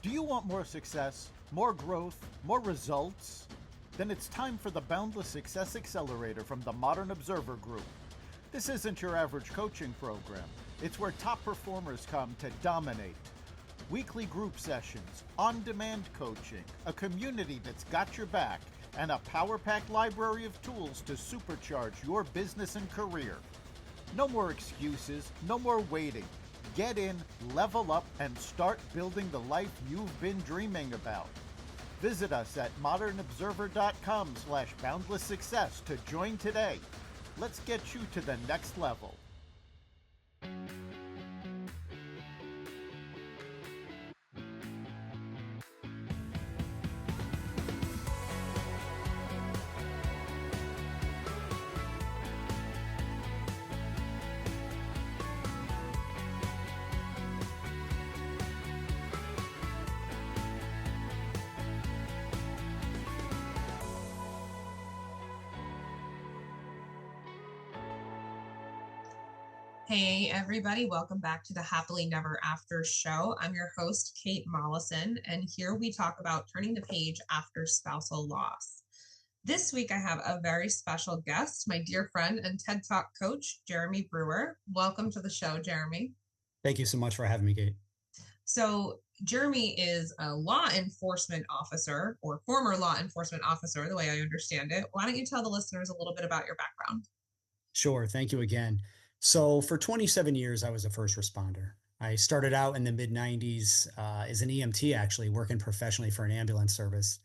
Do you want more success, more growth, more results? Then it's time for the Boundless Success Accelerator from the Modern Observer Group. This isn't your average coaching program. It's where top performers come to dominate. Weekly group sessions, on-demand coaching, a community that's got your back, and a power-packed library of tools to supercharge your business and career. No more excuses, no more waiting. Get in, level up, and start building the life you've been dreaming about. Visit us at modernobserver.com/boundlesssuccess to join today. Let's get you to the next level. Hey everybody, welcome back to the Happily Never After show. I'm your host, Kate Mollison, and here we talk about turning the page after spousal loss. This week I have a very special guest, my dear friend and TED Talk coach, Jeremy Brewer. Welcome to the show, Jeremy. Thank you so much for having me, Kate. So Jeremy is a law enforcement officer, or former law enforcement officer, the way I understand it. Why don't you tell the listeners a little bit about your background? Sure. Thank you again. So for 27 years, I was a first responder. I started out in the mid 90s as an EMT, actually working professionally for an ambulance service.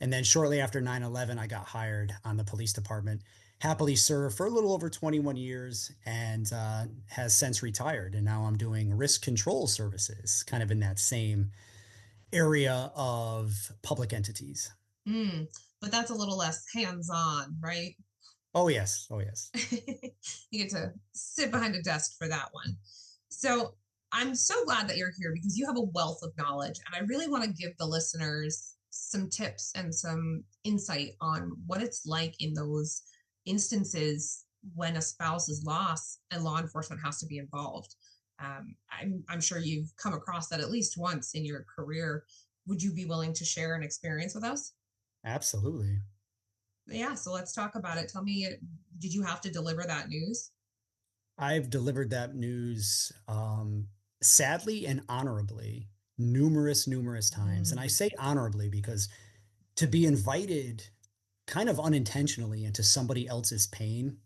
And then shortly after 9/11, I got hired on the police department. Happily served for a little over 21 years and has since retired. And now I'm doing risk control services, kind of in that same area of public entities. But that's a little less hands-on, right? Oh, yes. Oh, yes. You get to sit behind a desk for that one. So I'm so glad that you're here because you have a wealth of knowledge. And I really want to give the listeners some tips and some insight on what it's like in those instances when a spouse is lost and law enforcement has to be involved. I'm sure you've come across that at least once in your career. Would you be willing to share an experience with us? Absolutely. Yeah, so let's talk about it. Tell me, did you have to deliver that news? I've delivered that news sadly and honorably numerous times. And I Mm, say honorably because to be invited kind of unintentionally into somebody else's pain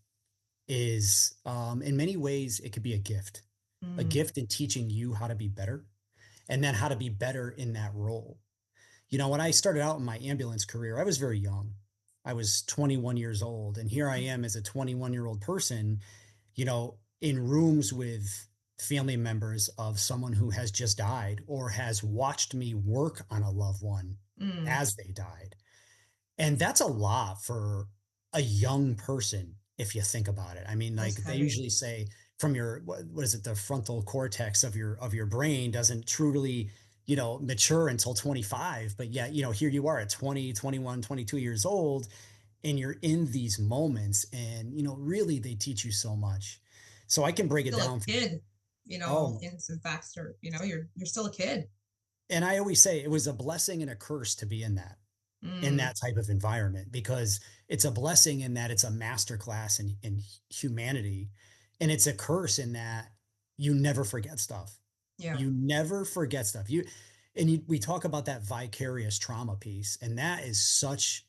is, in many ways, it could be a mm, gift in teaching you how to be better and then how to be better in that role. You know, when I started out in my ambulance career, I was very young. I was 21 years old. And here I am as a 21-year-old person, in rooms with family members of someone who has just died or has watched me work on a loved one mm. as they died. And that's a lot for a young person, if you think about it. I mean, That's like they heavy. usually say from your, what is it, the frontal cortex of your brain doesn't truly, mature until 25. But yet, here you are at 20, 21, 22 years old, and you're in these moments and, really they teach you so much. So I can break it Still a down. kid, Oh, in some facts, or you're still a kid. and I always say it was a blessing and a curse to be in Mm, that type of environment because it's a blessing in that it's a master class in humanity. And it's a curse in that you never forget stuff. yeah. You never forget stuff. We talk about that vicarious trauma piece, and that is such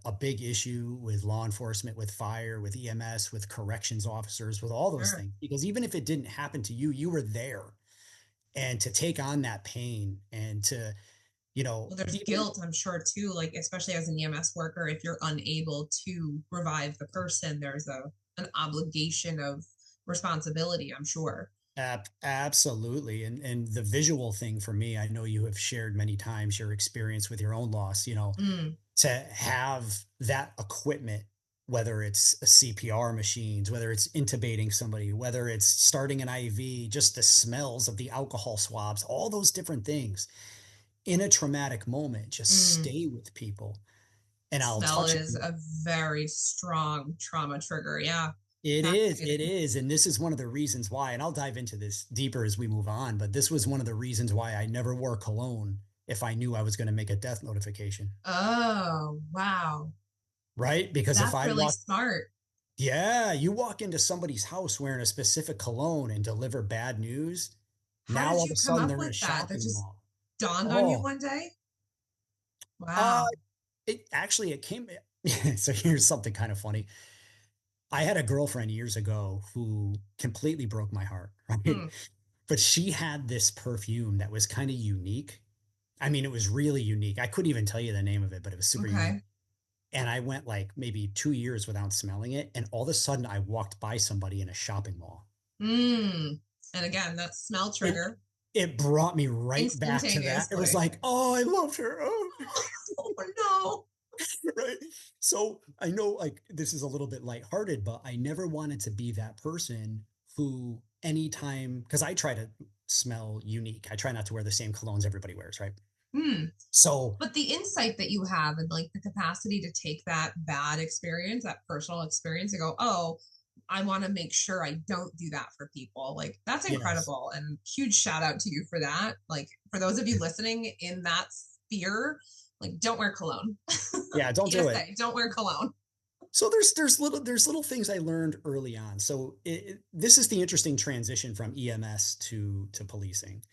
a big issue with law enforcement, with fire, with EMS, with corrections officers, with all those Sure. things. Because even if it didn't happen to you, you were there. And to take on that pain and to, Well, there's even guilt, I'm sure, too, like especially as an EMS worker, if you're unable to revive the person, there's an obligation of responsibility, I'm sure. Absolutely. And the visual thing for me, I know you have shared many times your experience with your own loss, Mm, to have that equipment, whether it's a CPR machines, whether it's intubating somebody, whether it's starting an IV, just the smells of the alcohol swabs, all those different things in a traumatic moment just mm. stay with people. And I'll Smell touch is a very strong trauma trigger. Yeah. it Fascinating. is. And this is one of the reasons why, and I'll dive into this deeper as we move on, but this was one of the reasons why I never wore cologne if I knew I was going to make a death notification, Oh, wow. right? Because if That's I really walk, smart. yeah, you walk into somebody's house wearing a specific cologne and deliver bad news. How Now did all of you a come sudden up they're in a with that? That shopping just mall. dawned on you Oh, one day? uh, Wow. it came. So here's something kind of funny. I had a girlfriend years ago who completely broke my heart, right? Hmm. But she had this perfume that was kind of unique. I mean, it was really unique. I couldn't even tell you the name of it, but it was super unique. Okay. And I went like maybe 2 years without smelling it. And all of a sudden, I walked by somebody in a shopping mall. Mm. And again, that smell And trigger it brought me right back to that. It was instantaneously. like, oh, I loved her. Oh, Oh no. right. So I know like this is a little bit lighthearted, but I never wanted to be that person who anytime, because I try to smell unique. I try not to wear the same colognes everybody wears, right? Hmm. So But the insight that you have and like the capacity to take that bad experience, that personal experience, and go, oh, I want to make sure I don't do that for people. Like that's yes, incredible. And huge shout out to you for that. Like for those of you listening in that sphere, like don't wear cologne. yeah, don't do it. PSA, don't wear cologne. So there's little things I learned early on. So this is the interesting transition from EMS to policing.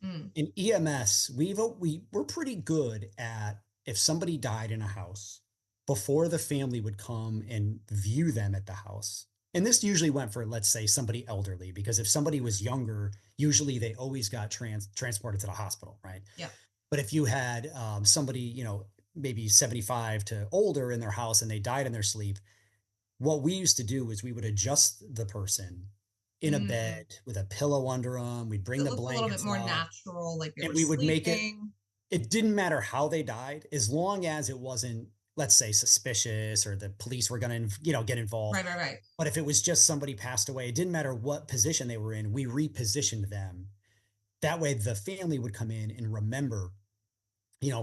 Mm, In EMS, we're pretty good at if somebody died in a house before the family would come and view them at the house. And this usually went for, let's say, somebody elderly, because if somebody was younger, usually they always got transported to the hospital, right? yeah. But if you had somebody, maybe 75 to older in their house and they died in their sleep, what we used to do is we would adjust the person in a Mm. bed with a pillow under them. We'd bring So it the looked a little bit blankets more up natural, like they and were we would make it, sleeping. it didn't matter how they died, as long as it wasn't, let's say, suspicious or the police were going to, get involved. Right, right, right. But if it was just somebody passed away, it didn't matter what position they were in, we repositioned them. That way the family would come in and remember,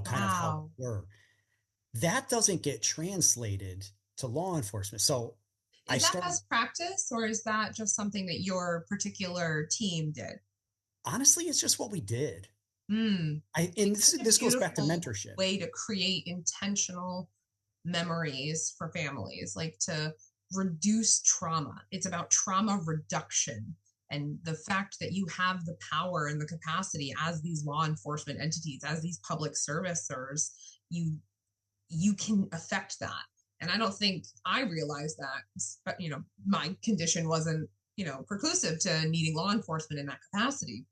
kind of how Wow. they were. That doesn't get translated to law enforcement. So I Is that started, best practice or is that just something that your particular team did? honestly, it's just what we did. Mm. And It's such a this goes back to beautiful mentorship. way to create intentional memories for families, like to reduce trauma. It's about trauma reduction. And the fact that you have the power and the capacity as these law enforcement entities, as these public servicers, you you can affect that. And I don't think I realized that, but my condition wasn't, preclusive to needing law enforcement in that capacity.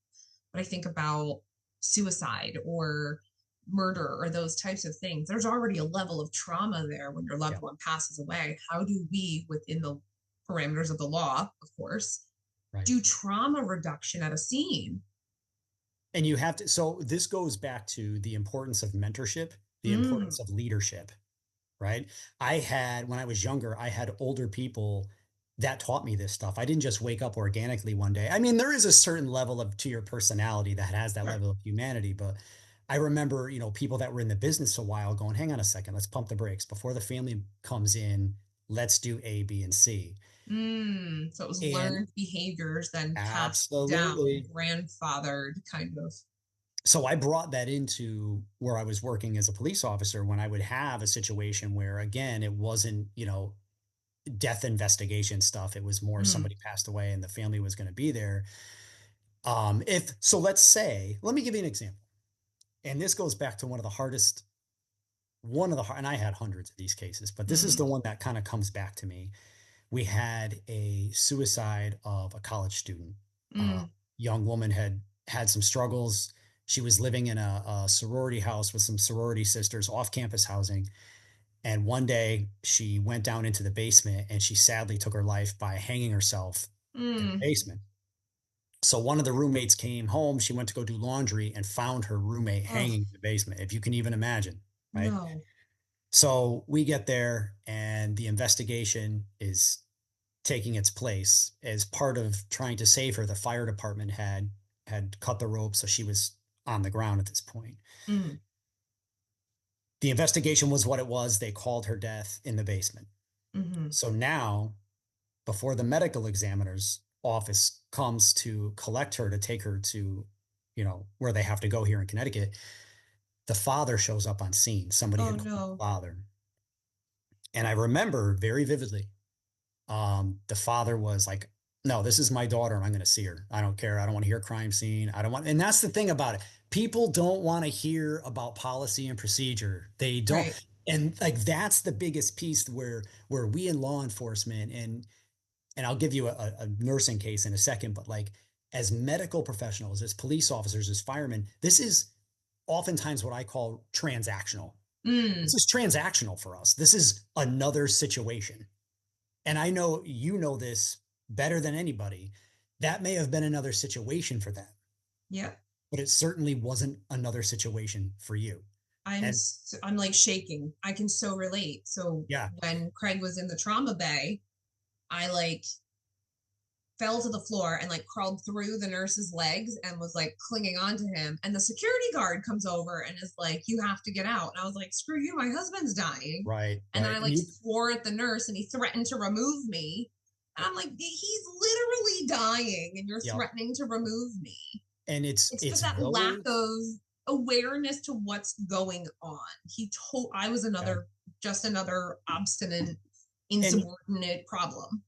But I think about suicide or murder or those types of things. There's already a level of trauma there when your Yeah, loved one passes away. How do we, within the parameters of the law, of course, right. do trauma reduction at a scene? And you have to, so this goes back to the importance of mentorship, the Mm, importance of leadership, right? When I was younger, I had older people that taught me this stuff. I didn't just wake up organically one day. I mean, there is a certain level of to your personality that has that sure. level of humanity, but I remember, people that were in the business a while going, hang on a second, let's pump the brakes before the family comes in. Let's do A, B, and C. So it was And learned behaviors, then passed down, absolutely. grandfathered kind of. So I brought that into where I was working as a police officer when I would have a situation where, again, it wasn't, death investigation stuff. It was more Mm, somebody passed away and the family was going to be there. If so, let's say, let me give you an example. And this goes back to and I had hundreds of these cases, but this is mm, the one that kind of comes back to me. We had a suicide of a college student. Uh, mm, Young woman had some struggles. She was living in a sorority house with some sorority sisters, off campus housing. And one day she went down into the basement and she sadly took her life by hanging herself in the mm. basement. So one of the roommates came home. She went to go do laundry and found her roommate Oh, hanging in the basement, if you can even imagine, right? no. So we get there and the investigation is taking its place. As part of trying to save her, the fire department had cut the rope, so she was on the ground at this point. Mm, The investigation was what it was. They called her death in the basement. hmm. So now, before the medical examiner's office comes to collect her to take her to, where they have to go here in Connecticut, the father shows up on scene. Somebody Oh had called the no. father. And I remember very vividly, the father was like, no, this is my daughter. And I'm going to see her. I don't care. I don't want to hear crime scene. I don't want, and that's the thing about it. People don't want to hear about policy and procedure. They don't. Right. And like, that's the biggest piece where we in law enforcement and I'll give you a nursing case in a second, but like as medical professionals, as police officers, as firemen, this is oftentimes what I call transactional. This Mm, is transactional for us. This is another situation. And I know you know this better than anybody. That may have been another situation for them, yeah. but it certainly wasn't another situation for you. And I'm like shaking. I can so relate. So yeah, when Craig was in the trauma bay, I like fell to the floor and like crawled through the nurse's legs and was like clinging on to him. And the security guard comes over and is like, "You have to get out." And I was like, "Screw you, my husband's dying." right, And then right. I And like you, swore at the nurse and he threatened to remove me. And I'm like, "He's literally dying and you're yep. threatening to remove me." And It's just it's that lack those, of awareness to what's going on. I was yeah. just another obstinate, And insubordinate problem.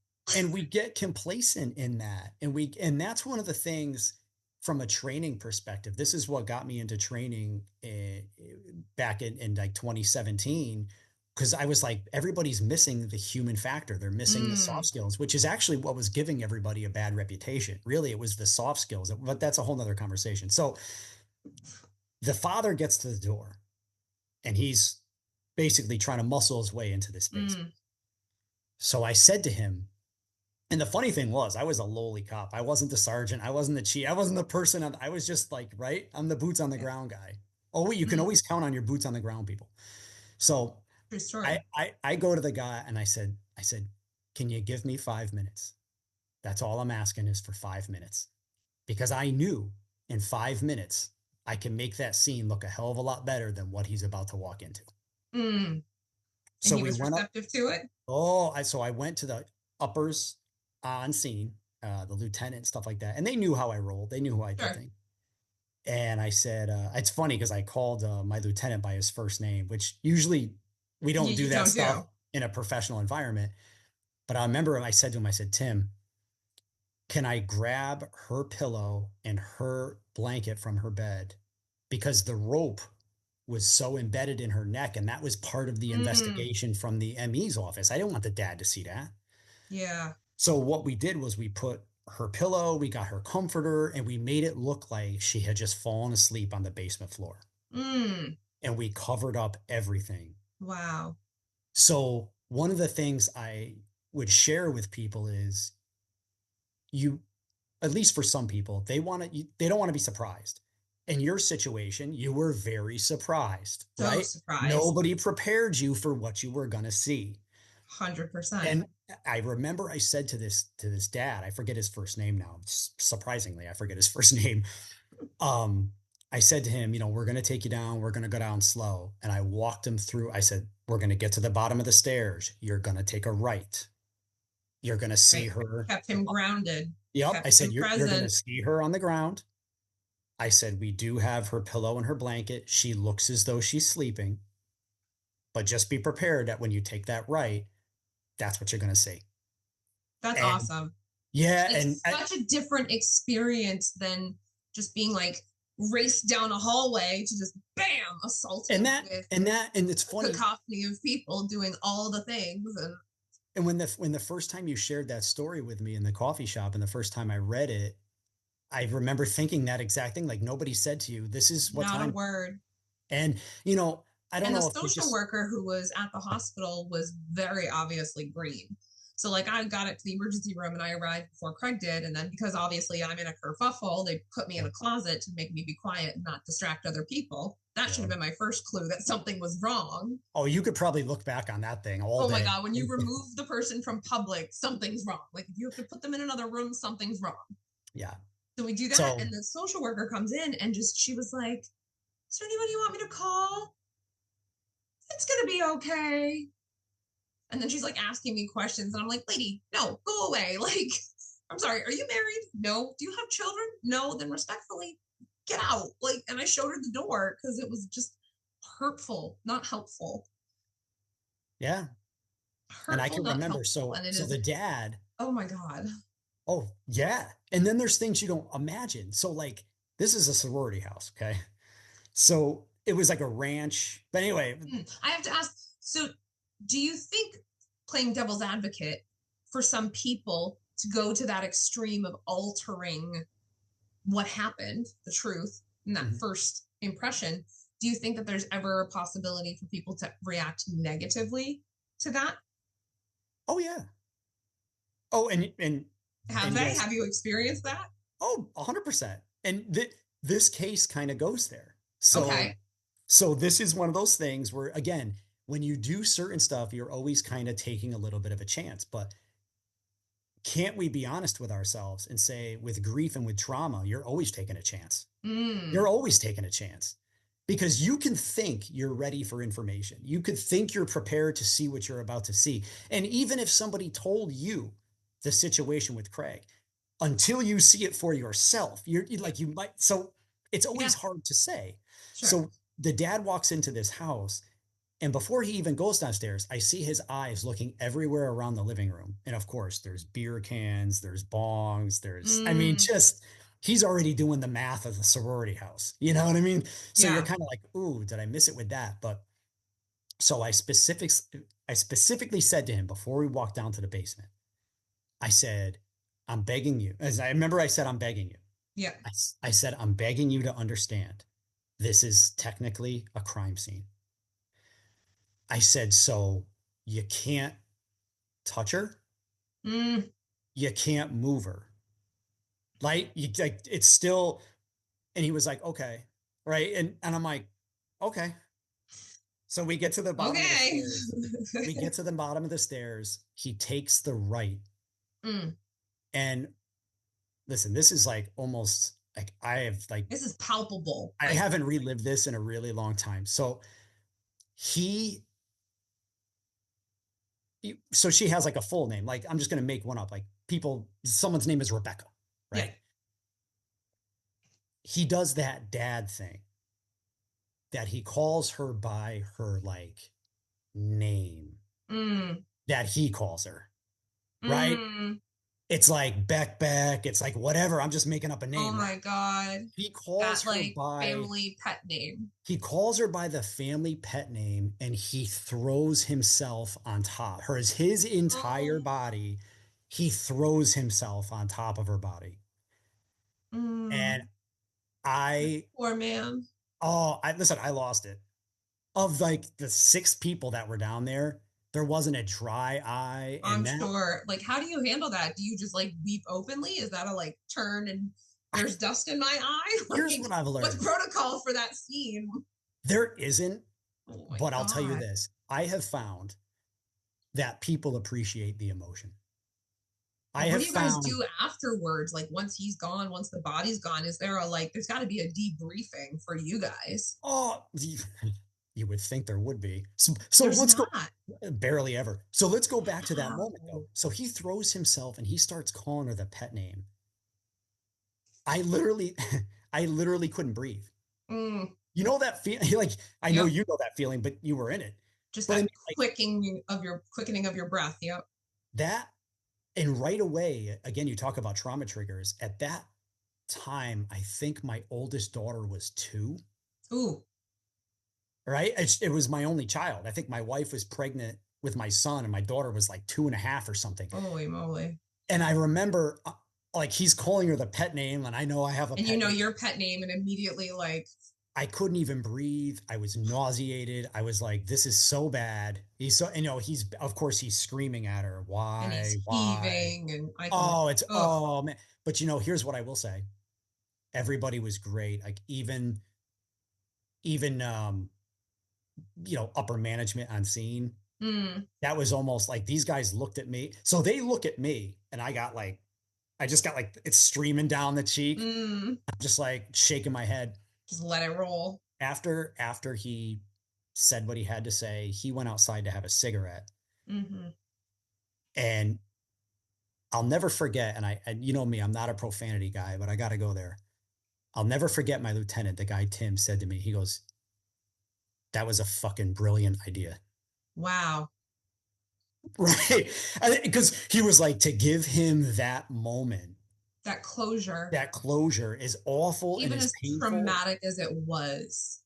we get complacent in that. And that's one of the things from a training perspective. This is what got me into training back in like 2017, because I was like, everybody's missing the human factor. They're missing the soft Mm, skills, which is actually what was giving everybody a bad reputation. Really, it was the soft skills, but that's a whole nother conversation. So the father gets to the door and he's basically trying to muscle his way into this basement. mm, So I said to him, and the funny thing was, I was a lowly cop. I wasn't the sergeant. I wasn't the chief. I wasn't the person. I was just like, right? I'm the boots on the yeah, ground guy. Oh, you can mm, always count on your boots on the ground people. So true story. I go to the guy and I said, can you give me 5 minutes? That's all I'm asking is for 5 minutes. Because I knew in 5 minutes, I can make that scene look a hell of a lot better than what he's about to walk into. Mm. And So he we was went up. receptive to it. So I went to the uppers on scene, the lieutenant and stuff like that. And they knew how I rolled. They knew who I did Sure. things. And I said, it's funny because I called my lieutenant by his first name, which usually we don't do You that don't stuff do. in a professional environment. But I remember I said to him, I said, Tim, can I grab her pillow and her blanket from her bed? Because the rope was so embedded in her neck. And that was part of the Mm, investigation from the ME's office. I didn't want the dad to see that. yeah. So what we did was we put her pillow, we got her comforter, and we made it look like she had just fallen asleep on the basement floor. Mm, And we covered up everything. wow. So one of the things I would share with people is you, at least for some people, they don't want to be surprised. In your situation, you were very surprised, So right? surprised. Nobody prepared you for what you were going to see. 100%. And I remember I said to this dad, I forget his first name now. Surprisingly, I forget his first name. Um, I said to him, we're going to take you down. We're going to go down slow. And I walked him through. I said, we're going to get to the bottom of the stairs. You're going to take a right. You're going to see Right. her. Kept him grounded, Yep. I kept said, him you're going to present. see her on the ground. I said, we do have her pillow and her blanket. She looks as though she's sleeping, but just be prepared that when you take that right, that's what you're going to see. That's And awesome. yeah, It's such a different experience than just being like raced down a hallway to just bam and assaulted that with and it's a funny. cacophony of people doing all the things. And And when the first time you shared that story with me in the coffee shop and the first time I read it, I remember thinking that exact thing. Like nobody said to you, this is what not a time. word. And I don't And the know if you social just worker who was at the hospital was very obviously green. So like I got it to the emergency room and I arrived before Craig did. And then because obviously I'm in a kerfuffle, they put me in yeah, a closet to make me be quiet and not distract other people. That should yeah. have been my first clue that something was wrong. Oh, you could probably look back on that thing all Oh my day. God, when you remove the person from public, something's wrong. Like if you have to put them in another room, something's wrong. Yeah. So we do that. So And the social worker comes in and she was like, "Is there anybody you want me to call? It's going to be okay." And then she's like asking me questions. And I'm like, "Lady, no, go away." Like, I'm sorry, are you married? No. Do you have children? No. Then respectfully, get out. Like, and I showed her the door because it was just hurtful, not helpful. Yeah. And I Hurtful, can not remember, helpful. so And it so is, the dad, oh my God. oh yeah. And then there's things you don't imagine. So like this is a sorority house, okay? So it was like a ranch. But anyway, I have to ask, so do you think, playing devil's advocate, for some people to go to that extreme of altering what happened, the truth, in that mhm. first impression, do you think that there's ever a possibility for people to react negatively to that? Oh yeah. Oh, Have and they? yes. Have you experienced that? Oh, 100%. And this case kind of goes there. So Okay. so this is one of those things where again, when you do certain stuff, you're always kind of taking a little bit of a chance. But can't we be honest with ourselves and say with grief and with trauma, you're always taking a chance. You're Mm. always taking a chance because you can think you're ready for information. You could think you're prepared to see what you're about to see. And even if somebody told you the situation with Craig, until you see it for yourself, like you might. So it's always Yeah, hard to say. sure. So the dad walks into this house, and before he even goes downstairs, I see his eyes looking everywhere around the living room. And of course, there's beer cans, there's bongs, I mean, Mm. just he's already doing the math of the sorority house. You know what I mean? So you're Yeah. kind of like, ooh, did I miss it with that? But so I specifically said to him before we walked down to the basement, I said, I'm begging you. As I remember, I said, I'm begging you. Yeah. I said, I'm begging you to understand this is technically a crime scene. I said, so you can't touch her. Mm. You can't move her. Like it's still, and he was like, okay. Right. And I'm like, okay. So we get to the bottom of the Okay. stairs. We get to the bottom of the stairs. He takes the right. Mm. And listen, this is like almost like This is palpable. I Like, haven't relived this in a really long time. So he so she has like a full name. Like I'm just going to make one up. Like someone's name is Rebecca, yeah. right? He does that dad thing that he calls her by her like name Mm. that he calls her, right? Mm. It's like Beck. It's like whatever. I'm just making up a Oh name, right? my God. He calls That her like by family pet name. he calls her by the family pet name and he throws himself on top. His entire Oh. body, he throws himself on top of her body. And Mm. I Poor man. I listen, I lost it. Of like the six people that were down there wasn't a dry eye. I'm And that sure. Like, how do you handle that? Do you just like weep openly? Is that a like turn and there's dust in my eye? here's Like, what I've what's learned. protocol for that scene? There isn't, Oh my but I'll tell you God. this. I have found that people appreciate the emotion. I What have do you guys found do afterwards? Like, once he's gone, once the body's gone, is there a like, there's got to be a debriefing for you guys? oh you would think there would be. So There's let's go not. barely ever. So let's go back to that moment though. Wow. So he throws himself and he starts calling her the pet name. I literally I literally couldn't breathe. Mm, You know that feeling like I know yep. you know that feeling, but you were in it. Just But I that mean like quickening of your breath. Yep. that and right away, again, you talk about trauma triggers. At that time, I think my oldest daughter was 2, Ooh. right? It was my only child. I think my wife was pregnant with my son, and my daughter was like 2.5 or something. Holy moly. And I remember like he's calling her the pet name, and I know I have a And you pet know name. your pet name and immediately like, I couldn't even breathe. I was nauseated. I was like, this is so bad. He's so, and, he's, of course, he's screaming at her. and Why? he's Why? heaving and I can, Oh, ugh. oh man. But here's what I will say. Everybody was great. Like even, upper management on scene. Mm, That was almost like these guys looked at me. So they look at me and I just got like, it's streaming down the cheek. mm. I'm just like shaking my head. Just let it roll. After he said what he had to say, he went outside to have a cigarette. Hmm. And I'll never forget, and you know me, I'm not a profanity guy, but I got to go there. I'll never forget my lieutenant, the guy Tim said to me, he goes, that was a fucking brilliant idea. Wow. Right. Because he was like, to give him that moment, That closure, that closure is awful and even is as painful. traumatic as it was,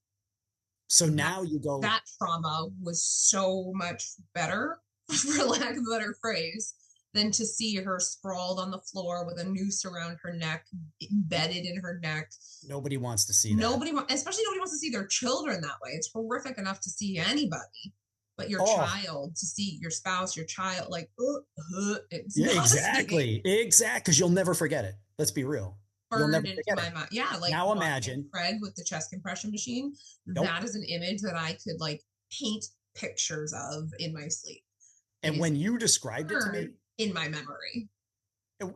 So that now you go, that trauma was so much better, for lack of a better phrase, than to see her sprawled on the floor with a noose around her neck, embedded in her neck. nobody wants to see that. Nobody, especially nobody wants to see their children that way. It's horrific enough to see anybody, but your Oh, child, to see your spouse, your child, like, it's yeah, nauseating, exactly. Exactly. Because you'll never forget it. Let's be real. You'll never burned into forget my it. mind. Yeah, like Now watching imagine, Craig with the chest compression machine. nope. That is an image that I could like paint pictures of in my sleep. It And is when you described it to burned me, in my memory.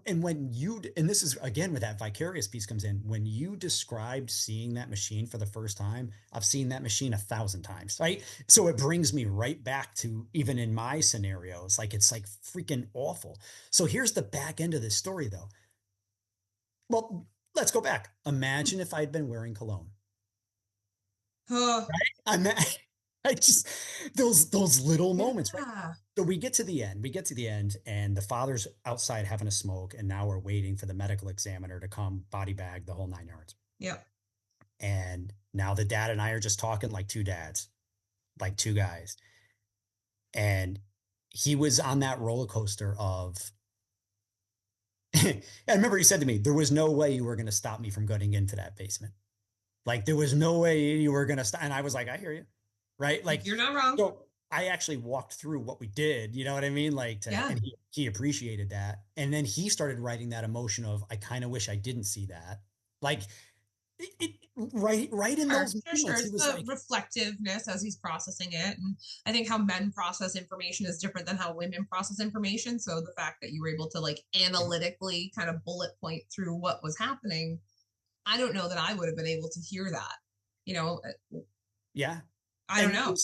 and when you, and this is again where that vicarious piece comes in, when you described seeing that machine for the first time, I've seen that machine 1,000 times, right? So it brings me right back to even in my scenarios, like it's like freaking awful. So here's the back end of this story though. Well, let's go back. Imagine if I'd been wearing cologne. Oh, I'm I just those little moments, right? yeah. So we get to the end. We get to the end, and the father's outside having a smoke, and now we're waiting for the medical examiner to come body bag the whole 9 yards. Yep. And now the dad and I are just talking like two dads, like two guys. And he was on that roller coaster of I remember he said to me, there was no way you were going to stop me from going into that basement. Like there was no way you were going to stop. And I was like, I hear you. Right. Like, You're not wrong. so I actually walked through what we did, you know what I mean? Like, Yeah. and he appreciated that. And then he started writing that emotion of, I kind of wish I didn't see that. Like, right in Sure, those sure, sure. moments, he It's was the like, reflectiveness as he's processing it. And I think how men process information is different than how women process information. So the fact that you were able to like analytically kind of bullet point through what was happening, I don't know that I would have been able to hear that. You know, yeah. I don't And know.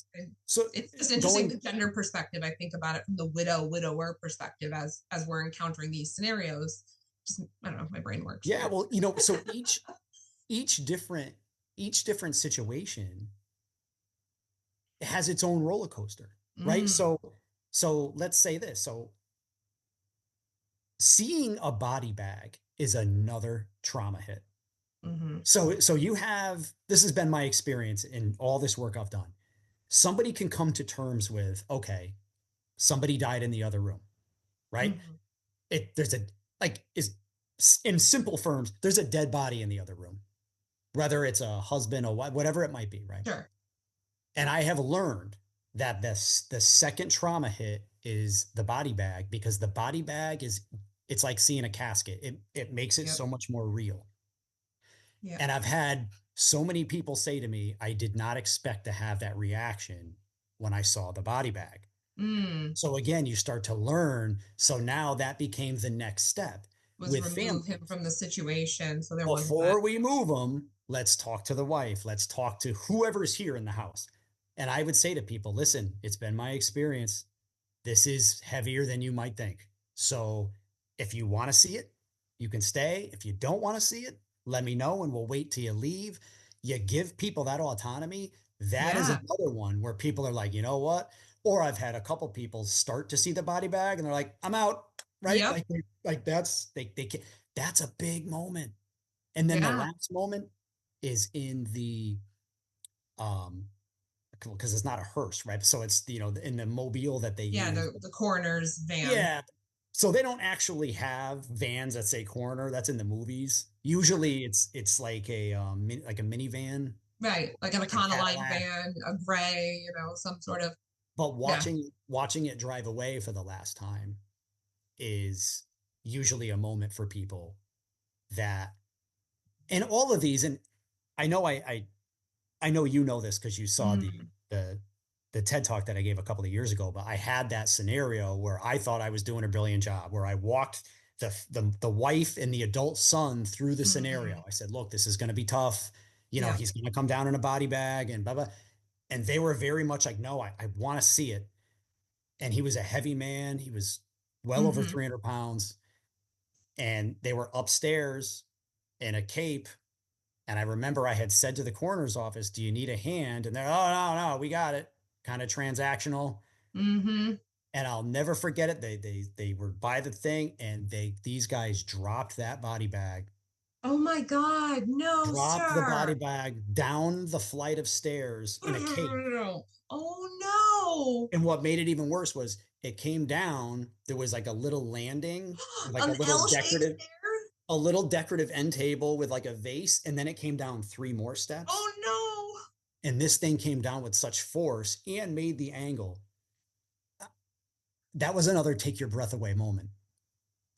so It's just interesting going, the gender perspective. I think about it from the widower perspective as we're encountering these scenarios. Just I don't know, my brain works yeah, weird. well, so each different, each different situation has its own roller coaster, right? Mm, So let's say this. So seeing a body bag is another trauma hit. mm-hmm, So you have, this has been my experience in all this work I've done. Somebody can come to terms with, okay, somebody died in the other room, right? mm-hmm. There's a, like, is in simple terms, there's a dead body in the other room, whether it's a husband or whatever it might be, right? Sure. And I have learned that the second trauma hit is the body bag, because the body bag is, it's like seeing a casket. It makes it Yep. so much more real. Yep. And I've had so many people say to me, I did not expect to have that reaction when I saw the body bag. Mm. So again, you start to learn. So now that became the next step Was with remove him families. from the situation. So there wasn't that. Before we move them, let's talk to the wife. Let's talk to whoever's here in the house. And I would say to people, listen, it's been my experience. This is heavier than you might think. So if you want to see it, you can stay. If you don't want to see it, let me know and we'll wait till you leave. You give people that autonomy. That is Yeah. another one where people are like, you know what? Or I've had a couple people start to see the body bag and they're like, I'm out. Right. Yep. Like that's, they can, that's a big moment. And then the Yeah. last moment is in the, um, because it's not a hearse, right? So it's, in the mobile that they Yeah. use. The coroner's van. Yeah. So they don't actually have vans that say coroner. That's in the movies. Usually it's like like a minivan, Right. Like an like a Econoline Cadillac. van, a gray, some sort of, But yeah. watching it drive away for the last time is usually a moment for people that, and all of these, and I know I know you know this because you saw Mm. the TED talk that I gave a couple of years ago, but I had that scenario where I thought I was doing a brilliant job, where I walked the wife and the adult son through the Mm-hmm. scenario. I said, look, this is going to be tough. Yeah. He's going to come down in a body bag and blah, blah. And they were very much like, no, I want to see it. And he was a heavy man. He was well over Mm-hmm. 300 pounds. And they were upstairs in a cape. And I remember I had said to the coroner's office, "Do you need a hand?" And they're, "Oh, no, we got it." Kind of transactional. Mm-hmm. And I'll never forget it. They were by the thing, and these guys dropped that body bag, Oh my God. No, dropped the body sir. bag down the flight of stairs in a cave. Oh And what made it even worse was it came down. There was like a little landing, no. like An L-shaped stair? a little decorative end table with like a vase, and then it came down three more Oh steps. no. And this thing came down with such force and made the angle. That was another take your breath away moment.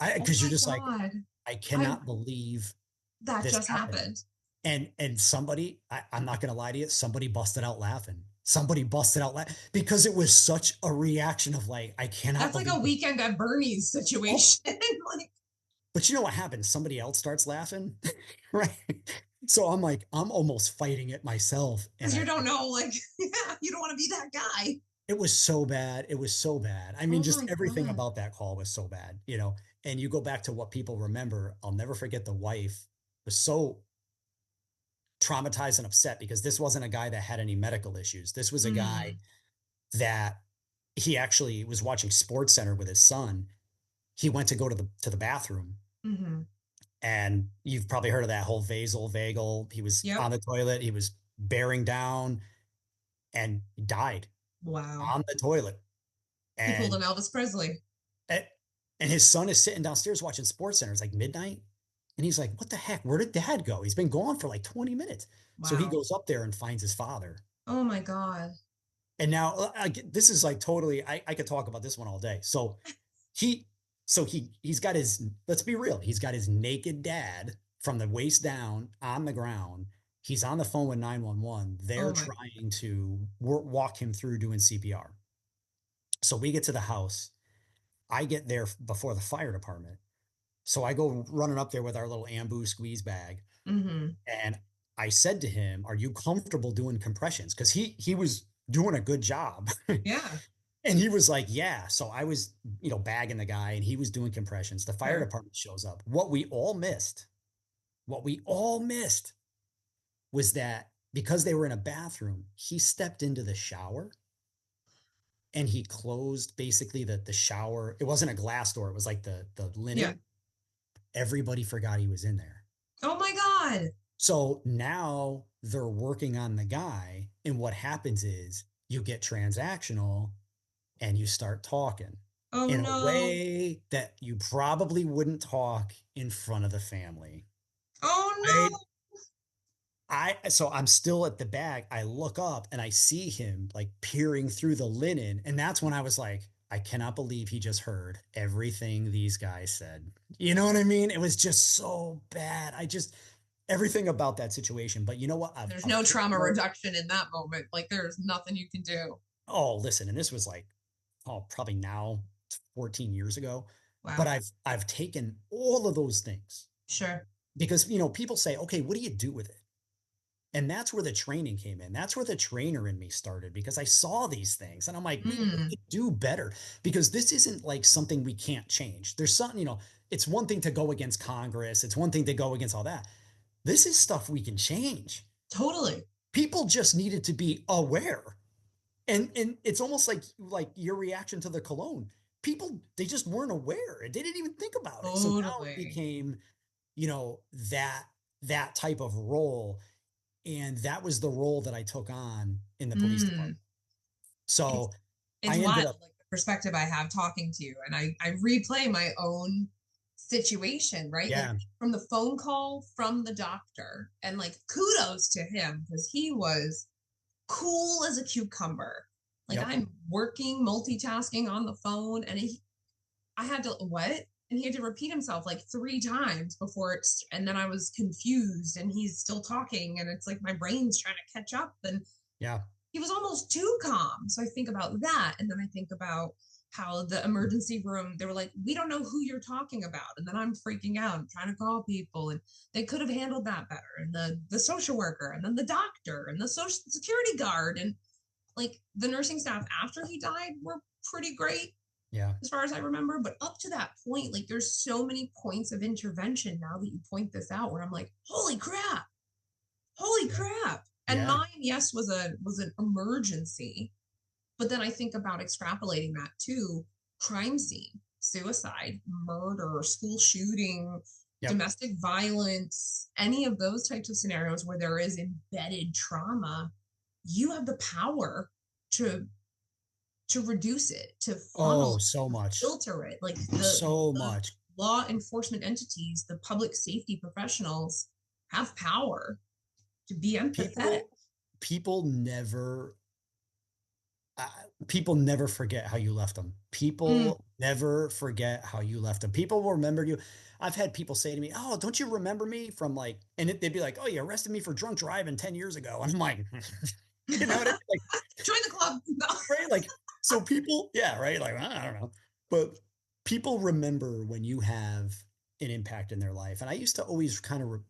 Oh Because you're my just like, God. I I cannot believe that this just happened. happened. And somebody, I'm not going to lie to you, somebody busted out laughing. Somebody busted out because it was such a reaction of like, I cannot That's like a believe it. weekend at Bernie's Oh, situation. Like, but you know what happens? Somebody else starts laughing, right? So I'm like, I'm almost fighting it myself. And because you don't know, like, yeah, you don't want to be that guy. it was so bad. It was so bad. I mean, Oh just my everything God. about that call was so bad, you know. And you go back to what people remember. I'll never forget the wife was so traumatized and upset because this wasn't a guy that had any medical issues. This was a guy Mm, that he actually was watching Sports Center with his son. He went to go to the bathroom, mm-hmm. and you've probably heard of that whole vasal vagal. He was on Yep. the toilet, he was bearing down, and he died Wow. on the toilet. He pulled And an Elvis Presley. and his son is sitting downstairs watching Sports Center. It's like midnight. And he's like, "What the heck? Where did dad go? He's been gone for like 20 minutes." So he Wow. goes up there and finds his father. Oh my God. And now this is like totally, I could talk about this one all day. He, he's got his, let's be real, he's got his naked dad from the waist down on the ground. He's on the phone with 911. They're Oh my. trying to walk him through doing CPR. So we get to the house. I get there before the fire department. So I go running up there with our little Ambu squeeze bag. Mm-hmm. And I said to him, "Are you comfortable doing compressions?" Because he was doing a good job. Yeah. And he was like, "Yeah." So I was, bagging the guy, and he was doing compressions. The fire Sure. department shows up. What we all missed was that because they were in a bathroom, he stepped into the shower and he closed basically the shower. It wasn't a glass door, it was like the Yeah. linen. Everybody forgot he was in there. Oh my God. So now they're working on the guy. And what happens is you get transactional and you start talking Oh in a no. way that you probably wouldn't talk in front of the family. Oh Right. no. So I'm still at the bag. I look up and I see him like peering through the linen. And that's when I was like, I cannot believe he just heard everything these guys said. You know what I mean? It was just so bad. Everything about that situation. But you know what? There's I've no taken trauma more. reduction in that moment. Like there's nothing you can do. Oh, listen, and this was like, probably now 14 years ago. But Wow. I've taken all of those things Sure. because, people say, "Okay, what do you do with it?" And that's where the training came in. That's where the trainer in me started because I saw these things and I'm like, "Man, we Mm, could do better," because this isn't like something we can't change. There's something, it's one thing to go against Congress. It's one thing to go against all that. This is stuff we can change. totally. People just needed to be aware. And it's almost like your reaction to the cologne. People, they just weren't aware. They didn't even think about it. So now it Totally. became, you know, that that type of role. And that was the role that I took on in the police Mm. department. So It's it's I ended wild, up, like the perspective I have talking to you, and I replay my own situation, right? Like yeah, from the phone call from the doctor, and like kudos to him because he was cool as a cucumber. Like yep, I'm working, multitasking on the phone, and I had to what? And he had to repeat himself like three times before it's, and then I was confused, and he's still talking, and it's like my brain's trying to catch up, and yeah, he was almost too calm. So I think about that. And then I think about how the emergency room, they were like, we don't know who you're talking about. And then I'm freaking out. I'm trying to call people. And they could have handled that better. And the social worker, and then the doctor, and the social security guard. And like the nursing staff after he died were pretty great yeah. as far as I remember. But up to that point, like there's so many points of intervention now that you point this out where I'm like, holy crap. Holy Yeah. crap. And Yeah. mine, yes, was an emergency. But then I think about extrapolating that to crime scene, suicide, murder, school shooting, Yep. domestic violence, any of those types of scenarios where there is embedded trauma. You have the power to reduce it, to Oh, funnel, so to much. filter it. Like So the much. law enforcement entities, the public safety professionals have power to be empathetic. People people never uh, people never forget how you left them. Mm. People never forget how you left them. People will remember you. I've had people say to me, "Oh, don't you remember me from like?" And they'd be like, "Oh, you arrested me for drunk driving 10 years ago." And I'm like, you know what I mean? Like, Join the club. No. right? Like, so people, yeah, right? Like, I don't know, but people remember when you have an impact in their life. And I used to always kind of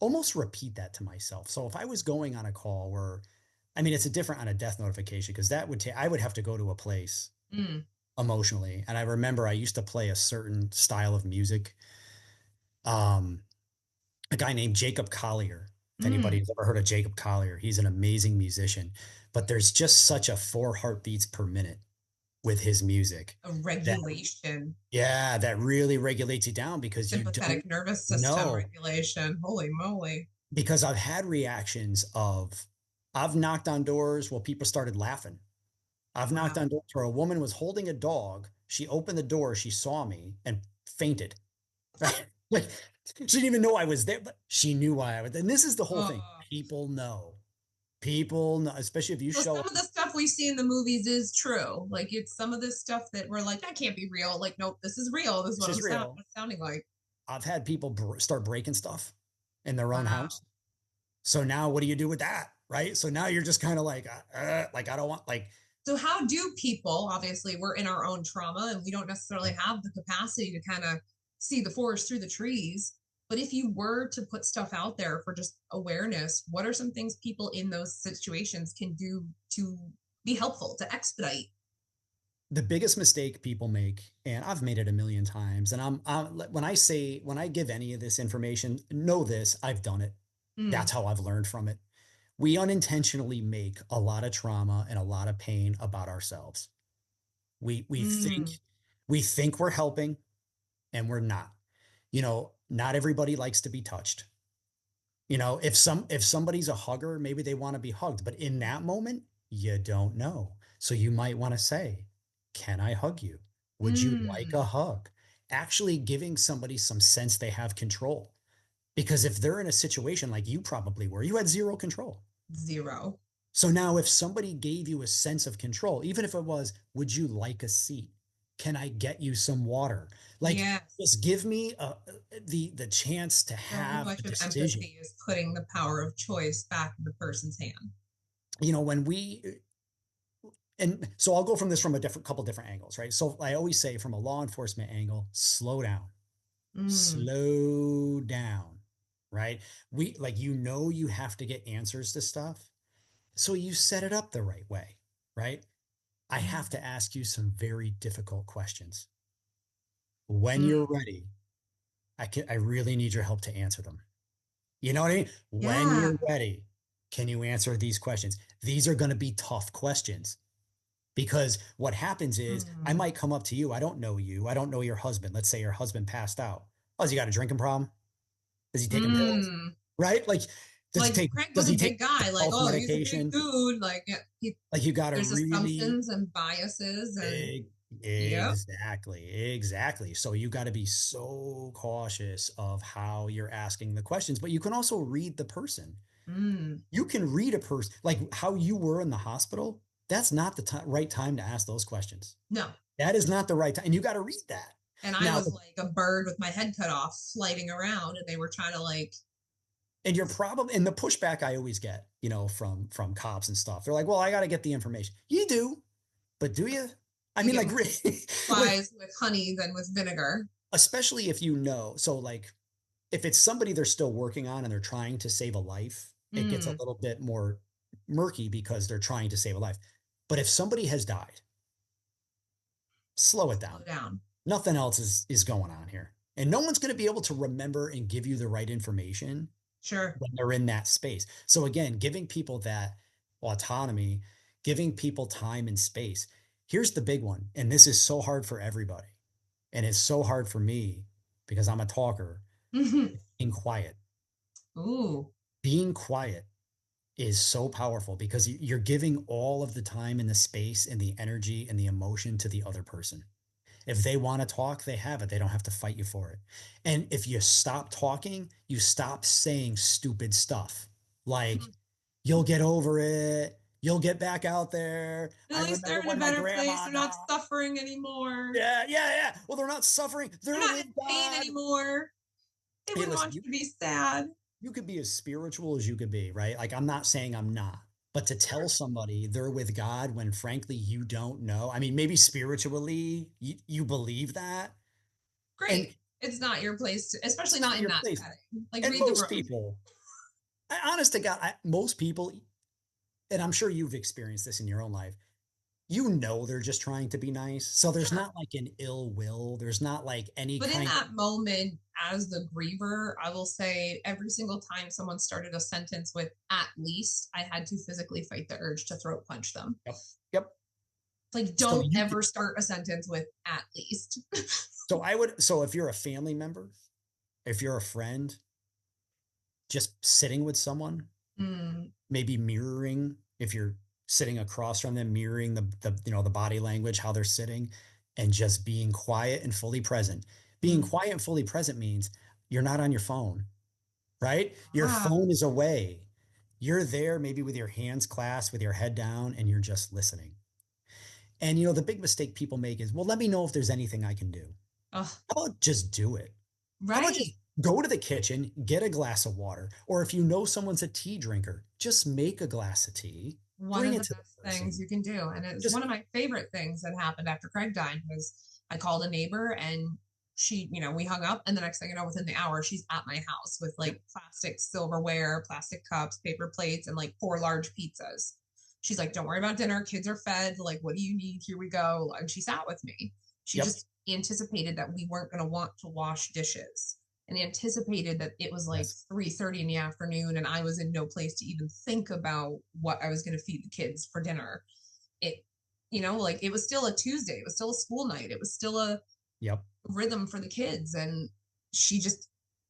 almost repeat that to myself. So if I was going on a call where, I mean, it's a different on a death notification because that would take, I would have to go to a place Mm. emotionally. And I remember I used to play a certain style of music. Um, a guy named Jacob Collier. If Mm. anybody's ever heard of Jacob Collier, he's an amazing musician, but there's just such a 4 heartbeats per minute with his music A that, regulation, yeah, that really regulates you down because you don't sympathetic nervous system know. regulation. Holy moly. Because I've had reactions of, I've knocked on doors while people started laughing. I've knocked Wow. on doors where a woman was holding a dog. She opened the door, she saw me and fainted. Right? Like she didn't even know I was there, but she knew why I was. And this is the whole thing. Oh. People know. People know, especially if you So show some up. of the stuff we see in the movies is true. Like it's some of this stuff that we're like, that can't be real. Like, nope, this is real. This is This what is real. what's sounding like. I've had people start breaking stuff in their own Wow. house. So now what do you do with that? Right. So now you're just kind of like, I don't want like, So how do people, obviously we're in our own trauma and we don't necessarily have the capacity to kind of see the forest through the trees. But if you were to put stuff out there for just awareness, what are some things people in those situations can do to be helpful, to expedite? the biggest mistake people make, and I've made it a million times. And when I say, when I give any of this information, know this, I've done it. Mm. That's how I've learned from it. We unintentionally make a lot of trauma and a lot of pain about ourselves. We think Mm. we're helping and we're not. Not everybody likes to be touched. If somebody's a hugger, maybe they want to be hugged, but in that moment, you don't know. So you might want to say, "Can I hug you? Would you like a Mm. hug?" Actually giving somebody some sense they have control. Because if they're in a situation like you probably were, you had zero control. Zero. So now if somebody gave you a sense of control, even if it was, "Would you like a seat? Can I get you some water?" Like, Yes. just give me the chance to So have a much of decision. empathy is putting the power of choice back in the person's hand. When we and so I'll go from this from a couple different angles, right? So I always say from a law enforcement angle, Mm. slow down, right? You have to get answers to stuff. So you set it up the right way, right? I have Mm. to ask you some very difficult questions. When Mm. you're ready, I really need your help to answer them. You know what I mean? When Yeah. you're ready, can you answer these questions? These are going to be tough questions. Because what happens is I Mm. might come up to you. I don't know you. I don't know your husband. Let's say your husband passed out. Oh, has he got a drinking problem? Is he taking pills? Mm. Right? Like, Like Craig does was a he big take guy. Like, health oh, he's a big medication? dude. Like, yeah, Like you got to there's really assumptions and biases, and e- yep. exactly. So you got to be so cautious of how you're asking the questions, but you can also read the person. Mm. You can read a person like how you were in the hospital. That's not the right time to ask those questions. No. That is not the right time. And you got to read that. And I Now, was like a bird with my head cut off, sliding around, and they were trying to like, and your problem and the pushback I always get, from cops and stuff. They're like, "Well, I got to get the information." You do, but do you? I you mean, get like, more really, like, flies with honey than with vinegar. especially if you know. So, like, if it's somebody they're still working on and they're trying to save a life, it gets a Mm. little bit more murky because they're trying to save a life. But if somebody has died, slow it Slow down. down. Nothing else is going on here. And no one's going to be able to remember and give you the right information Sure. when they're in that space. So again, giving people that autonomy, giving people time and space. Here's the big one, and this is so hard for everybody, and it's so hard for me because I'm a talker. Being quiet. Ooh. Being quiet is so powerful because you're giving all of the time and the space and the energy and the emotion to the other person. If they want to talk, they have it. They don't have to fight you for it. And if you stop talking, you stop saying stupid stuff like, you'll get over it. You'll get back out there. At I least they're remember in a when my better place. grandma They're not died. suffering anymore. Yeah, yeah, yeah. Well, they're not suffering. They're They're not with in pain God. anymore. They Hey, wouldn't listen, want you to be sad. you could be as spiritual as you could be, right? Like, I'm not saying I'm not, but to tell Sure. somebody they're with God when frankly you don't know, I mean, maybe spiritually you believe that. And Great. It's not your place to, it's especially not not in your that place. setting. Like And read the most room. people, honest to God, most people, and I'm sure you've experienced this in your own life, they're just trying to be nice. So there's Sure. not like an ill will. There's not like any But in kind of, that moment, as the griever, I will say every single time someone started a sentence with at least, I had to physically fight the urge to throat punch them. yep, yep. Like, So don't you ever start a sentence with at least. so if you're a family member, if you're a friend, just sitting with someone, Mm, maybe mirroring, if you're sitting across from them, mirroring the body language, how they're sitting, and just being quiet and fully present. Being mm. quiet and fully present means you're not on your phone, right? Your Ah, phone is away. You're there maybe with your hands clasped, with your head down, and you're just listening. And the big mistake people make is, well, let me know if there's anything I can do. oh, How about just do it? How about right. just go to the kitchen, get a glass of water, or if you know someone's a tea drinker, just make a glass of tea, One bring of it the to the best things person. you can do. And it's Just one of my favorite things that happened after Craig died was I called a neighbor and she, we hung up and the next thing you know, within the hour, she's at my house with yep, like plastic silverware, plastic cups, paper plates, and like 4 large pizzas. She's like, don't worry about dinner. Kids are fed. Like, what do you need? Here we go. And she sat with me. She yep, just anticipated that we weren't going to want to wash dishes and anticipated that it was like yes, 3:30 in the afternoon and I was in no place to even think about what I was going to feed the kids for dinner. It, like it was still a Tuesday, it was still a school night, it was still a yep. rhythm for the kids. And she just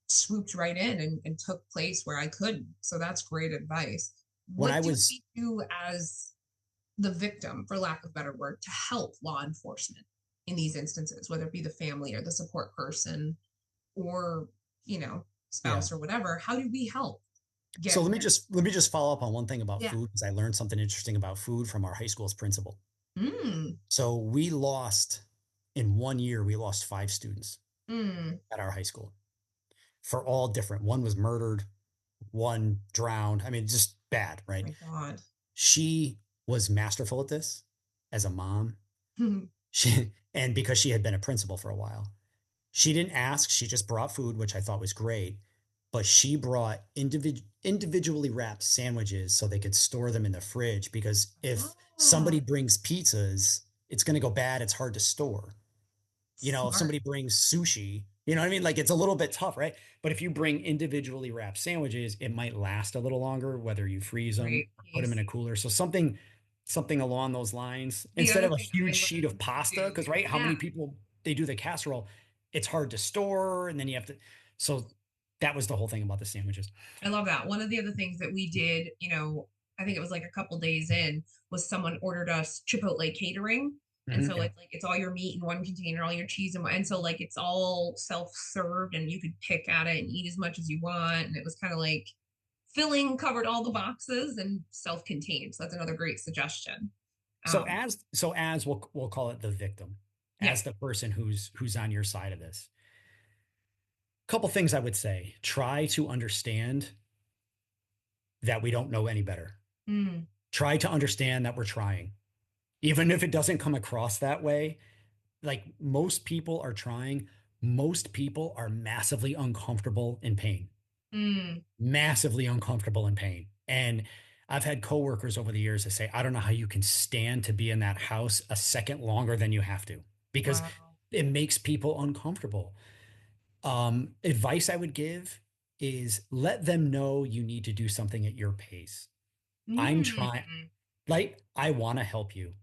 swooped right in and took place where I couldn't. So that's great advice. When What I do was we do as the victim, for lack of a better word, to help law enforcement in these instances, whether it be the family or the support person or Yeah. spouse or whatever? How do we help So get let me just follow up on one thing about yeah. food because I learned something interesting about food from our high school's principal. Mm, So in 1 year, we lost 5 students mm. at our high school for all different. One was murdered, one drowned. I mean, just bad, Oh right? my God. She was masterful at this as a mom. And because she had been a principal for a while, she didn't ask. She just brought food, which I thought was great. But she brought individually wrapped sandwiches so they could store them in the fridge because if Oh, somebody brings pizzas, it's going to go bad. It's hard to store. If smart. somebody brings sushi, you know what I mean? Like it's a little bit tough, right? But if you bring individually wrapped sandwiches, it might last a little longer, whether you freeze them Great or put them in piece. a cooler. So something along those lines, The instead other of a thing I huge sheet of learned to pasta, do, because right, how yeah. many people they do the casserole, it's hard to store, and then you have to. So that was the whole thing about the sandwiches. I love that. One of the other things that we did, I think it was like a couple days in, was someone ordered us Chipotle catering. And so Yeah. it's all your meat in one container, all your cheese and so like it's all self-served and you could pick at it and eat as much as you want. And it was kind of like filling, covered all the boxes and self-contained. So that's another great suggestion. Um, So as we'll call it the victim, yeah. as the person who's on your side of this. Couple things I would say. Try to understand that we don't know any better. Mm, Try to understand that we're trying. Even if it doesn't come across that way, like most people are trying, most people are massively uncomfortable in pain, mm, massively uncomfortable in pain. And I've had coworkers over the years that say, I don't know how you can stand to be in that house a second longer than you have to because wow. it makes people uncomfortable. Advice I would give is let them know you need to do something at your pace. I'm trying, Mm. like, I want to help you.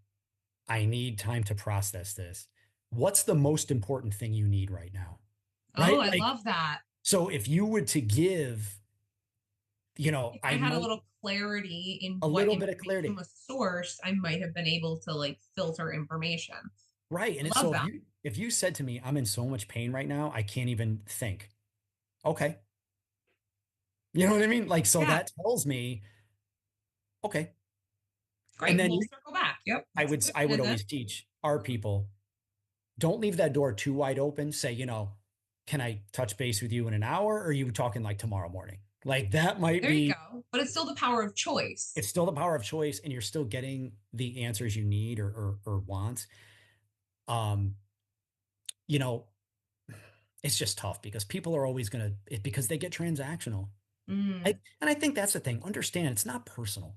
I need time to process this. What's the most important thing you need right now? Oh, Right? I Like, love that. so if you were to give, If I I had a might little clarity in a what little bit of information clarity. was sourced, I might have been able to like filter information. Right. And I it's love so that. if you said to me, I'm in so much pain right now, I can't even think. Okay. You know what I mean? Like, so Yeah, that tells me, okay. And great. then We'll circle back. Yep, I that's would good. I would And then always teach our people, don't leave that door too wide open. Say, can I touch base with you in an hour? Or are you talking like tomorrow morning? Like that might there you be, go. But it's still the power of choice. it's still the power of choice and you're still getting the answers you need or want. Um, you know, it's just tough because people are always going to, because they get transactional. Mm, And I think that's the thing. Understand it's not personal.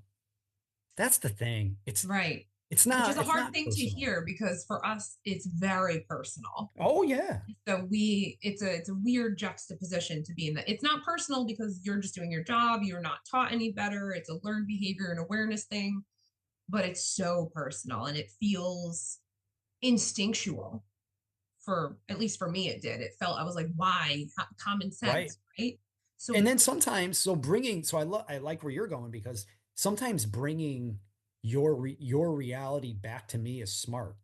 That's the thing. right. It's Which is not, a it's hard not thing to personal. hear because for us it's very personal. Oh yeah. So it's a weird juxtaposition to be in that it's not personal because you're just doing your job, you're not taught any better, it's a learned behavior and awareness thing, but it's so personal and it feels instinctual. For at least for me it did. It felt, I was like, why? Common Right. sense, right? And So then sometimes, so bringing, so I like where you're going because sometimes bringing your reality back to me is smart.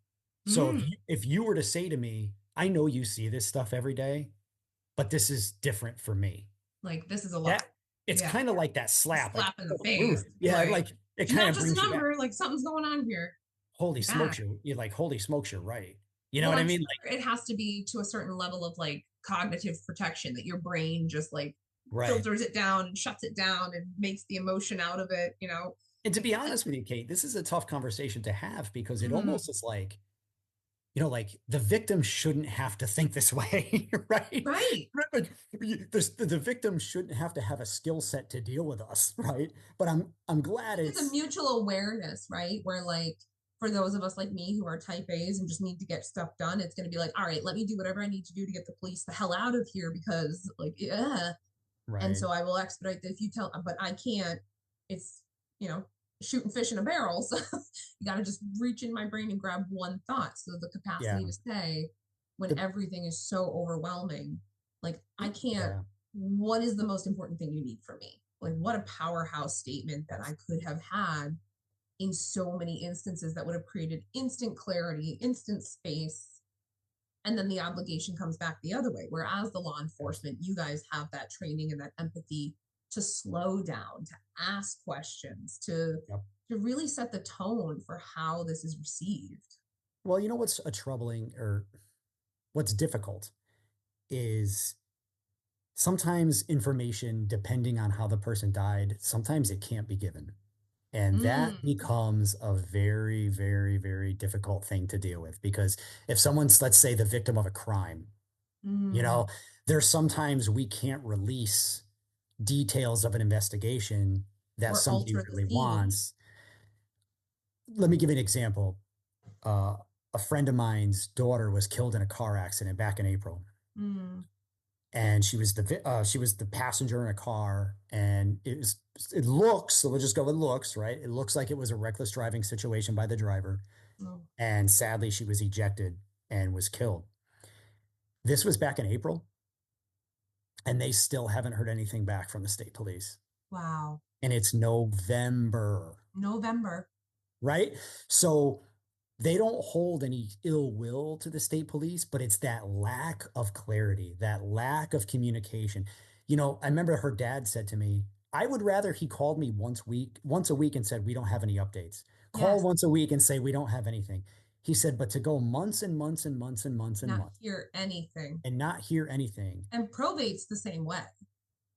So mm, if you were to say to me, I know you see this stuff every day, but this is different for me. like this is a lot. That it's Yeah. kind of like that A slap, like, slap in the oh, ooh, face. yeah, Right. like it She's kind not of just a brings you back. number, like something's going on here. Holy Yeah. smokes, you're like, holy smokes, you're right. You know Well, what I I'm mean? sure it has to be to a certain level of like cognitive protection that your brain just like Like, right. filters it down and shuts it down and makes the emotion out of it, you know. And to be Because it, honest with you, Kate, this is a tough conversation to have because it mm, almost is like, like the victim shouldn't have to think this way, right? right. But the victim shouldn't have to have a skill set to deal with us, right? But I'm glad It's a it's mutual awareness, right? Where like for those of us like me who are type A's and just need to get stuff done, it's going to be like, all right, let me do whatever I need to do to get the police the hell out of here because like, yeah. And right. so I will expedite that if you tell, but I can't, it's, you know, shooting fish in a barrel. So you got to just reach in my brain and grab one thought. So the Yeah. capacity to say when The everything is so overwhelming, like I can't, yeah. what is the most important thing you need from me? Like what a powerhouse statement that I could have had in so many instances that would have created instant clarity, instant space, and then the obligation comes back the other way. Whereas the law enforcement, you guys have that training and that empathy to slow down, to ask questions, Yep. to really set the tone for how this is received. Well, you know what's a troubling or what's difficult is sometimes information, depending on how the person died, sometimes it can't be given. And that Mm, becomes a very, very, very difficult thing to deal with because if someone's, let's say, the victim of a crime, you mm. know, there's sometimes we can't release details of an investigation that Or somebody alter the really scene. wants. Let me give you an example. Uh, a friend of mine's daughter was killed in a car accident back in April, Mm, and she was the passenger in a car, and it looks, so we'll just go with looks, right? It looks like it was a reckless driving situation by the driver, oh, and sadly, she was ejected and was killed. This was back in April, and they still haven't heard anything back from the state police, wow. and it's November, November. right? So they don't hold any ill will to the state police, but it's that lack of clarity, that lack of communication. I remember her dad said to me, I would rather he called me once a week and said, we don't have any updates. Call Yes. once a week and say, we don't have anything. He said, but to go months and months and months and months and Not months hear anything. and not hear anything. And probate's the same way.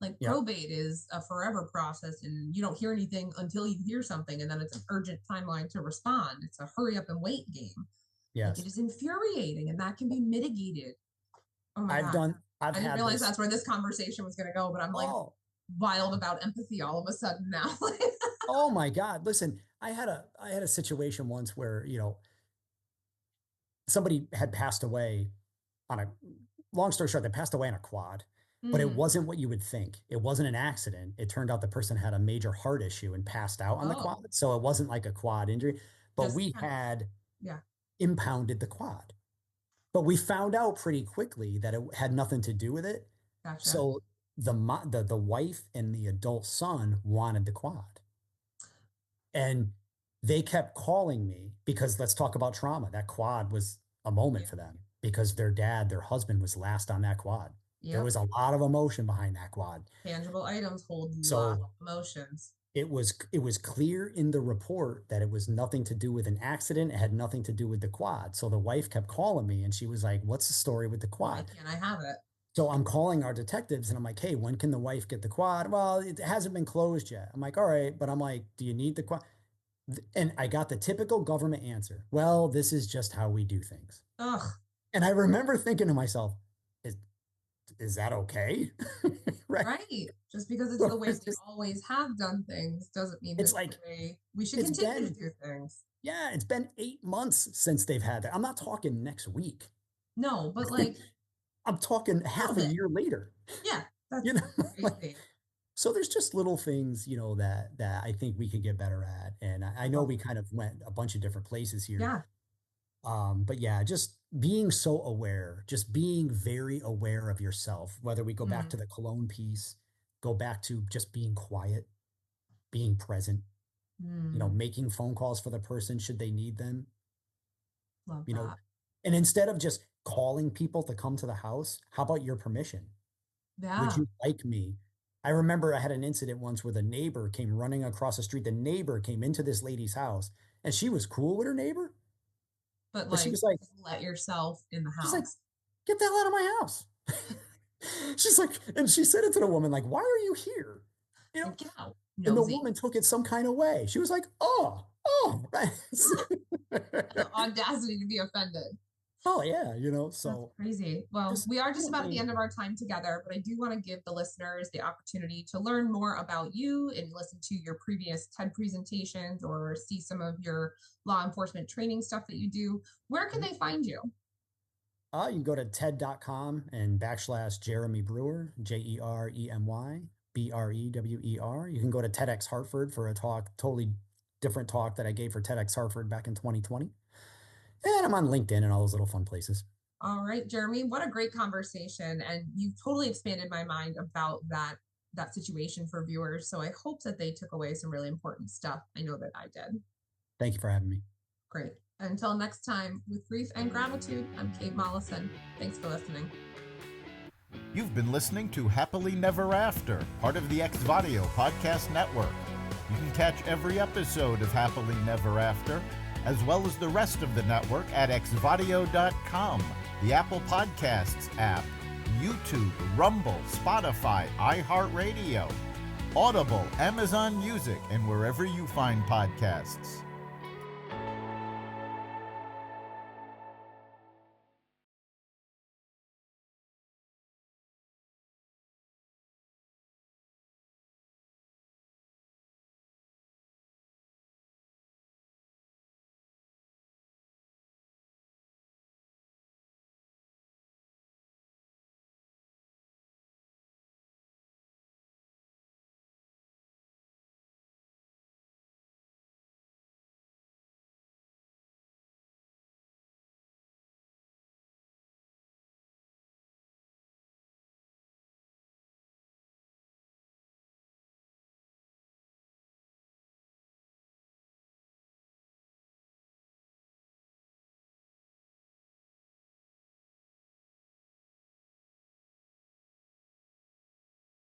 Like Yep. probate is a forever process and you don't hear anything until you hear something and then it's an urgent timeline to respond. It's a hurry up and wait game. Like it Yes. is infuriating and that can be mitigated. Oh my God. I've I didn't had realize this. that's where this conversation was going to go, but I'm like Oh, wild about empathy all of a sudden now. oh my God. Listen, I had a situation once where, somebody had passed away on a long story short, they passed away on a quad. but it Mm. wasn't what you would think. It wasn't an accident. It turned out the person had a major heart issue and passed out on the Oh, quad. So it wasn't like a quad injury, but just we had yeah, impounded the quad. But we found out pretty quickly that it had nothing to do with it. gotcha. So the wife and the adult son wanted the quad. And they kept calling me because let's talk about trauma. That quad was a moment Yeah. for them because their dad, their husband was last on that quad. There Yep. was a lot of emotion behind that quad. Tangible items hold a lot So of emotions. it was clear in the report that it was nothing to do with an accident. It had nothing to do with the quad. So the wife kept calling me and she was like, "What's the story with the Why quad?" can't I have it? So I'm calling our detectives and I'm like, "Hey, when can the wife get the quad?" "Well, it hasn't been closed yet." I'm like, "All right," but I'm like, "Do you need the quad?" And I got the typical government answer. "Well, this is just how we do things." Ugh, And I remember thinking to myself, is, is that okay? Right. right. Just because it's the So way it's we just, always have done things doesn't mean it's it's the like, way we should it's continue to been, do things. yeah, it's been 8 months since they've had that. I'm not talking next week. No, but like I'm talking a little half a bit. year later, Yeah, you that's know, like, crazy. so there's just little things, that I think we could get better at. And I I know love we it. kind of went a bunch of different places here. Yeah. But yeah, just being so aware, just being very aware of yourself, whether we go back to Mm, the cologne piece, go back to just being quiet, being present, mm, making phone calls for the person should they need them, love you know, that. and instead of just calling people to come to the house, how about your permission? Would Yeah. you like me? I remember I had an incident once where the neighbor came running across the street. The neighbor came into this lady's house and she was cool with her neighbor, But but she like was like, just let yourself in the she's like, house. get the hell out of my house. She's like, and she said it to the woman, like, why are you here? You know, Like, get out, and the nosy. woman took it some kind of way. She was like, oh, right. The audacity to be offended. Oh yeah, That's so crazy. Well, just we are just little about at the things. end of our time together, but I do want to give the listeners the opportunity to learn more about you and listen to your previous TED presentations or see some of your law enforcement training stuff that you do. Where can they find you? You can go to TED.com and / Jeremy Brewer, JeremyBrewer. You can go to TEDx Hartford for a talk, totally different talk that I gave for TEDx Hartford back in 2020. And I'm on LinkedIn and all those little fun places. All right, Jeremy, what a great conversation. And you've totally expanded my mind about that situation for viewers. So I hope that they took away some really important stuff. I know that I did. Thank you for having me. Great. Until next time, with grief and gratitude, I'm Kate Mollison. Thanks for listening. You've been listening to Happily Never After, part of the Xvadio podcast network. You can catch every episode of Happily Never After, as well as the rest of the network at xvadio.com, the Apple Podcasts app, YouTube, Rumble, Spotify, iHeartRadio, Audible, Amazon Music, and wherever you find podcasts.